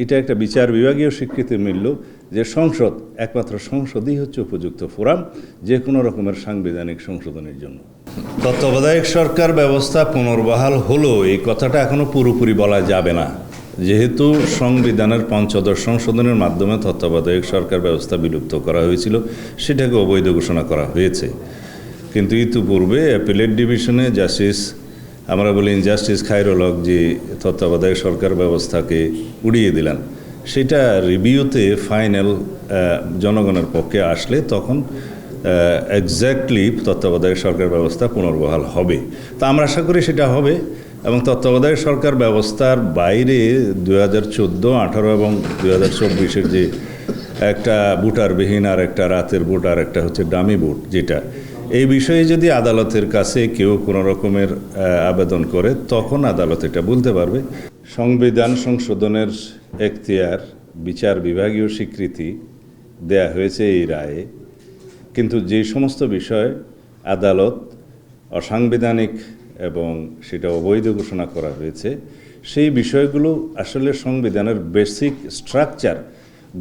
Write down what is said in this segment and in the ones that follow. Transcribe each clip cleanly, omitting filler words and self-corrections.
এটা একটা বিচার বিভাগীয় স্বীকৃতি মিলল যে সংসদ, একমাত্র সংসদই হচ্ছে উপযুক্ত ফোরাম যে কোনো রকমের সাংবিধানিক সংশোধনের জন্য। তত্ত্বাবধায়ক সরকার ব্যবস্থা পুনর্বহাল হলো এই কথাটা এখনো পুরোপুরি বলা যাবে না, যেহেতু সংবিধানের পঞ্চদশ সংশোধনের মাধ্যমে তত্ত্বাবধায়ক সরকার ব্যবস্থা বিলুপ্ত করা হয়েছিল, সেটাকে অবৈধ ঘোষণা করা হয়েছে। কিন্তু ইতিপূর্বে অ্যাপিলেট ডিভিশনে জাস্টিস, আমরা বলি জাস্টিস খায়রুল হক, যে তত্ত্বাবধায়ক সরকার ব্যবস্থাকে উড়িয়ে দিলেন, সেটা রিভিউতে ফাইনাল জনগণের পক্ষে আসলে তখন এক্স্যাক্টলি তত্ত্বাবধায়ক সরকার ব্যবস্থা পুনর্বহাল হবে। তা আমরা আশা করি সেটা হবে। এবং তত্ত্বাবধায়ক সরকার ব্যবস্থার বাইরে 2014, 18 এবং 2024-এর যে একটা ভোটারবিহীন আর একটা রাতের ভোট আর একটা হচ্ছে ডামি ভোট, যেটা এই বিষয়ে যদি আদালতের কাছে কেউ কোনো রকমের আবেদন করে তখন আদালত এটা বলতে পারবে। সংবিধান সংশোধনের এখতিয়ার বিচার বিভাগীয় স্বীকৃতি দেয়া হয়েছে এই রায়ে, কিন্তু যে সমস্ত বিষয় আদালত অসাংবিধানিক এবং সেটা অবৈধ ঘোষণা করা হয়েছে, সেই বিষয়গুলো আসলে সংবিধানের বেসিক স্ট্রাকচার,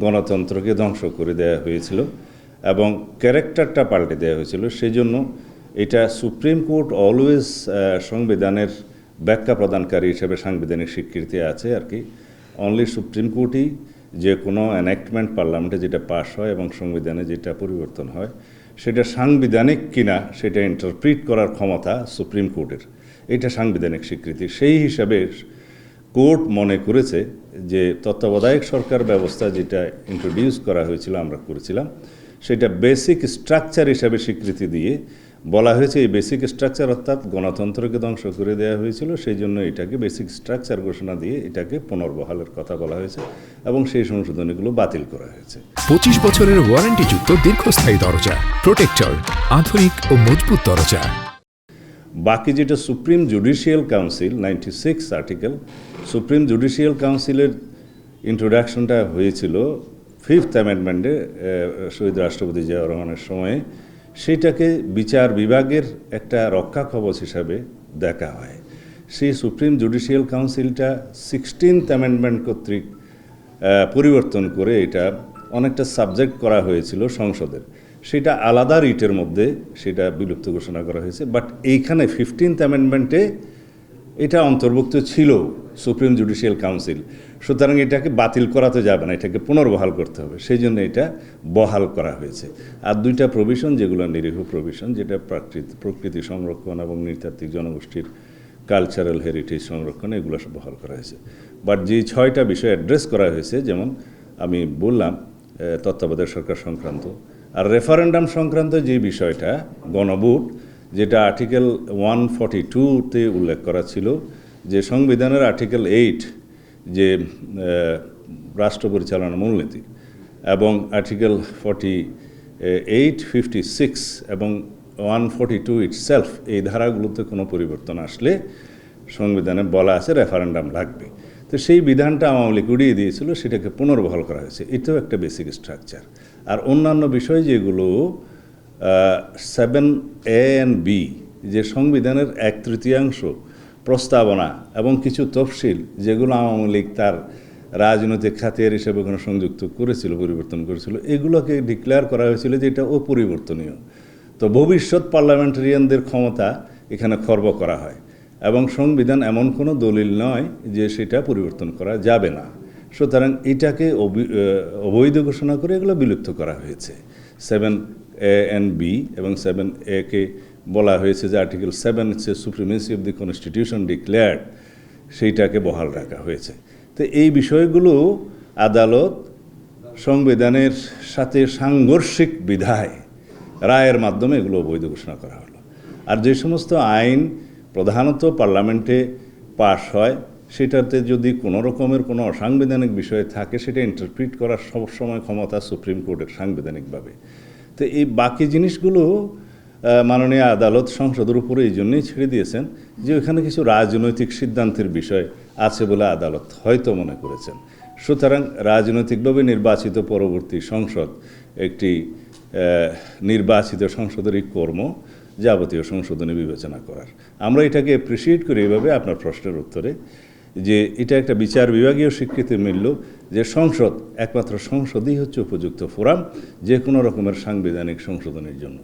গণতন্ত্রকে ধ্বংস করে দেওয়া হয়েছিল এবং ক্যারেক্টারটা পাল্টে দেওয়া হয়েছিল। সেই জন্য এটা সুপ্রিম কোর্ট অলওয়েজ সংবিধানের ব্যাখ্যা প্রদানকারী হিসেবে সাংবিধানিক স্বীকৃতি আছে আর কি। অনলি সুপ্রিম কোর্টই যে কোনো এনাক্টমেন্ট পার্লামেন্টে যেটা পাস হয় এবং সংবিধানে যেটা পরিবর্তন হয় সেটা সাংবিধানিক কিনা সেটা ইন্টারপ্রিট করার ক্ষমতা সুপ্রিম কোর্টের। এটা সাংবিধানিক স্বীকৃতি। সেই হিসাবে কোর্ট মনে করেছে যে তত্ত্বাবধায়ক সরকার ব্যবস্থা যেটা ইন্ট্রোডিউস করা হয়েছিল, আমরা করেছিলাম, সেটা বেসিক স্ট্রাকচার হিসাবে স্বীকৃতি দিয়ে বলা হয়েছে এই বেসিক স্ট্রাকচার অর্থাৎ গণতন্ত্রকে ধ্বংস করে দেওয়া হয়েছিল, সেই জন্য এটাকে বেসিক স্ট্রাকচার ঘোষণা দিয়ে এটাকে পুনর্বহালের কথা বলা হয়েছে এবং সেই সংশোধনীগুলো বাতিল করা হয়েছে। 25 বছরের ওয়ারেন্টিযুক্ত দীর্ঘস্থায়ী দরজা প্রোটেক্টর, আধুনিক ও মজবুত দরজা। বাকি যেটা supreme judicial council 96 article, supreme judicial কাউন্সিলের ইন্ট্রোডাকশনটা হয়েছিল 5th অ্যামেন্ডমেন্টে শহীদ রাষ্ট্রপতি জিয়াউর রহমানের সময়ে। সেইটাকে বিচার বিভাগের একটা রক্ষা কবচ হিসাবে দেখা হয়। সেই সুপ্রিম জুডিশিয়াল কাউন্সিলটা 16th অ্যামেন্ডমেন্ট কর্তৃক পরিবর্তন করে এটা অনেকটা সাবজেক্ট করা হয়েছিল সংসদের, সেটা আলাদা রিটের মধ্যে সেটা বিলুপ্ত ঘোষণা করা হয়েছে। বাট এইখানে 15th অ্যামেন্ডমেন্টে এটা অন্তর্ভুক্ত ছিল সুপ্রিম জুডিশিয়াল কাউন্সিল, সুতরাং এটাকে বাতিল করাতে যাবে না, এটাকে পুনর্বহাল করতে হবে, সেই জন্য এটা বহাল করা হয়েছে। আর দুইটা প্রভিশন যেগুলো নিরীহ প্রভিশন, যেটা প্রকৃতি সংরক্ষণ এবং নৃতাত্ত্বিক জনগোষ্ঠীর কালচারাল হেরিটেজ সংরক্ষণ, এগুলো সব বহাল করা হয়েছে। বাট যে 6টা বিষয় অ্যাড্রেস করা হয়েছে, যেমন আমি বললাম তত্ত্বাবধায়ক সরকার সংক্রান্ত আর রেফারেন্ডাম সংক্রান্ত যে বিষয়টা গণভোট, যেটা আর্টিকেল 142-তে উল্লেখ করা ছিল যে সংবিধানের আর্টিকেল 8 যে রাষ্ট্র পরিচালনা মূলনীতি এবং আর্টিকেল 48, 56 এবং 142 ইটসেলফ, এই ধারাগুলোতে কোনো পরিবর্তন আসলে সংবিধানে বলা আছে রেফারেন্ডাম লাগবে। তো সেই বিধানটা আওয়ামী লীগ উড়িয়ে দিয়েছিল, সেটাকে পুনর্বহাল করা হয়েছে। এটাও একটা বেসিক স্ট্রাকচার। আর অন্যান্য বিষয় যেগুলো 7A and B, যে সংবিধানের 1/3 প্রস্তাবনা এবং কিছু তফসিল যেগুলো আওয়ামী লীগ তার রাজনৈতিক খাতিয়ার হিসেবে ওখানে সংযুক্ত করেছিল, পরিবর্তন করেছিল, এগুলোকে ডিক্লেয়ার করা হয়েছিল যে এটা অপরিবর্তনীয়। তো ভবিষ্যৎ পার্লামেন্টারিয়ানদের ক্ষমতা এখানে খর্ব করা হয় এবং সংবিধান এমন কোনো দলিল নয় যে সেটা পরিবর্তন করা যাবে না। সুতরাং এটাকে অবৈধ ঘোষণা করে এগুলো বিলুপ্ত করা হয়েছে। 7A and B এবং 7A-কে বলা হয়েছে যে আর্টিকেল 7 হচ্ছে supremacy of the constitution declared, সেইটাকে বহাল রাখা হয়েছে। তো এই বিষয়গুলো আদালত সংবিধানের সাথে সাংঘর্ষিক বিধায় রায়ের মাধ্যমে এগুলো অবৈধ ঘোষণা করা হলো। আর যে সমস্ত আইন প্রধানত পার্লামেন্টে পাশ হয়, সেটাতে যদি কোনো রকমের কোনো অসাংবিধানিক বিষয় থাকে, সেটা ইন্টারপ্রিট করার সবসময় ক্ষমতা সুপ্রিম কোর্টের সাংবিধানিকভাবে। তো এই বাকি জিনিসগুলো মাননীয় আদালত সংসদের উপরে এই জন্যই ছেড়ে দিয়েছেন যে ওখানে কিছু রাজনৈতিক সিদ্ধান্তের বিষয় আছে বলে আদালত হয়তো মনে করেছেন। সুতরাং রাজনৈতিকভাবে নির্বাচিত পরবর্তী সংসদ একটি নির্বাচিত সংসদেরই কর্ম যাবতীয় সংশোধনী বিবেচনা করার। আমরা এটাকে অ্যাপ্রিসিয়েট করি এইভাবে আপনার প্রশ্নের উত্তরে যে এটা একটা বিচার বিভাগীয় স্বীকৃতি মিলল যে সংসদ, একমাত্র সংসদই হচ্ছে উপযুক্ত ফোরাম যে কোনো রকমের সাংবিধানিক সংশোধনের জন্য।